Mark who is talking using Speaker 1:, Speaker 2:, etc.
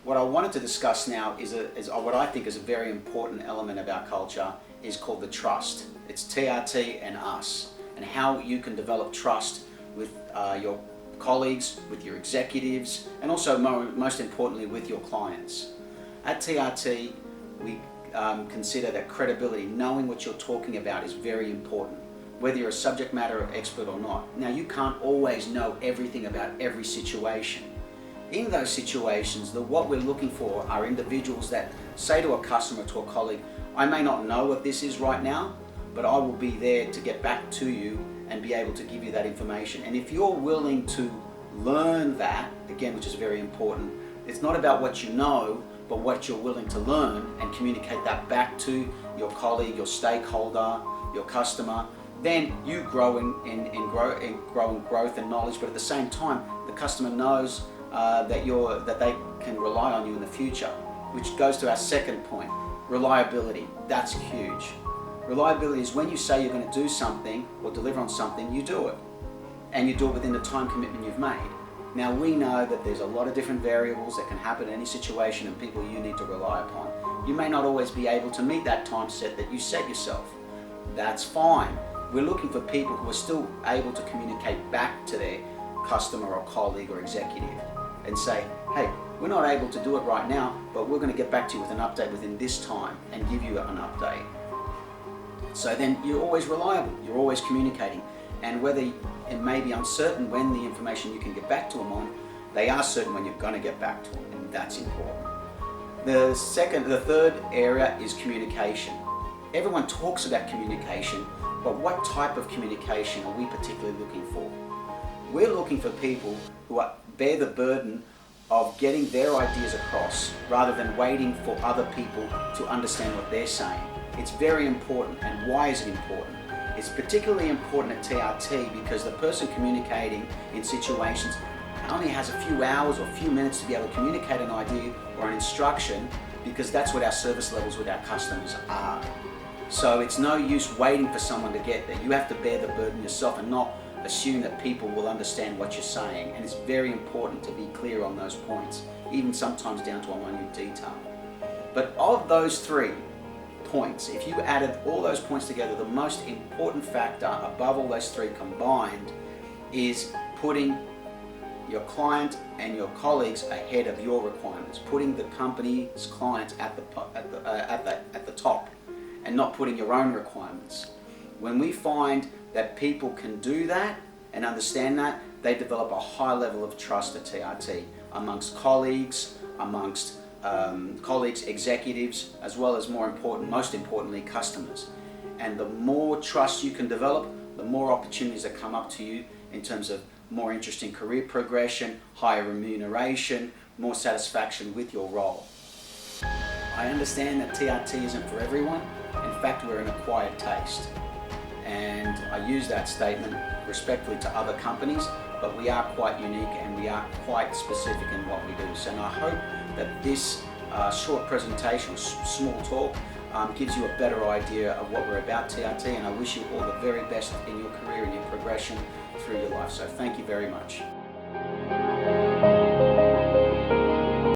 Speaker 1: what I wanted to discuss now is what I think is a very important element of our culture is called the trust. It's TRT and us, and how you can develop trust with your colleagues, with your executives, and also most importantly with your clients. At TRT, we consider that credibility, knowing what you're talking about, is very important, whether you're a subject matter expert or not. Now, you can't always know everything about every situation. In those situations, what we're looking for are individuals that say to a customer, to a colleague, I may not know what this is right now, but I will be there to get back to you and be able to give you that information. And if you're willing to learn that, again, which is very important, it's not about what you know, but what you're willing to learn and communicate that back to your colleague, your stakeholder, your customer, then you grow in growth and knowledge, but at the same time, the customer knows that they can rely on you in the future, which goes to our second point, reliability. That's huge. Reliability is when you say you're going to do something or deliver on something, you do it. And you do it within the time commitment you've made. Now, we know that there's a lot of different variables that can happen in any situation and people you need to rely upon. You may not always be able to meet that time set that you set yourself. That's fine. We're looking for people who are still able to communicate back to their customer or colleague or executive and say, hey, we're not able to do it right now, but we're going to get back to you with an update within this time and give you an update. So then you're always reliable, you're always communicating, and whether it may be uncertain when the information you can get back to them on, they are certain when you're going to get back to them, and that's important. The third area is communication. Everyone talks about communication, but what type of communication are we particularly looking for? We're looking for people who bear the burden of getting their ideas across rather than waiting for other people to understand what they're saying. It's very important. And why is it important? It's particularly important at TRT because the person communicating in situations only has a few hours or a few minutes to be able to communicate an idea or an instruction, because that's what our service levels with our customers are. So it's no use waiting for someone to get there. You have to bear the burden yourself and not assume that people will understand what you're saying. And it's very important to be clear on those points, even sometimes down to a minute detail. But of those 3 points, if you added all those points together, the most important factor above all those 3 combined is putting your client and your colleagues ahead of your requirements, putting the company's clients at the top and not putting your own requirements. When we find that people can do that and understand that, they develop a high level of trust at TRT amongst colleagues, executives, as well as most importantly, customers. And the more trust you can develop, the more opportunities that come up to you in terms of more interesting career progression, higher remuneration, more satisfaction with your role. I understand that TRT isn't for everyone. In fact, we're an acquired taste. And I use that statement respectfully to other companies, but we are quite unique and we are quite specific in what we do. So I hope that this short presentation, small talk, gives you a better idea of what we're about, TRT, and I wish you all the very best in your career and your progression through your life. So thank you very much.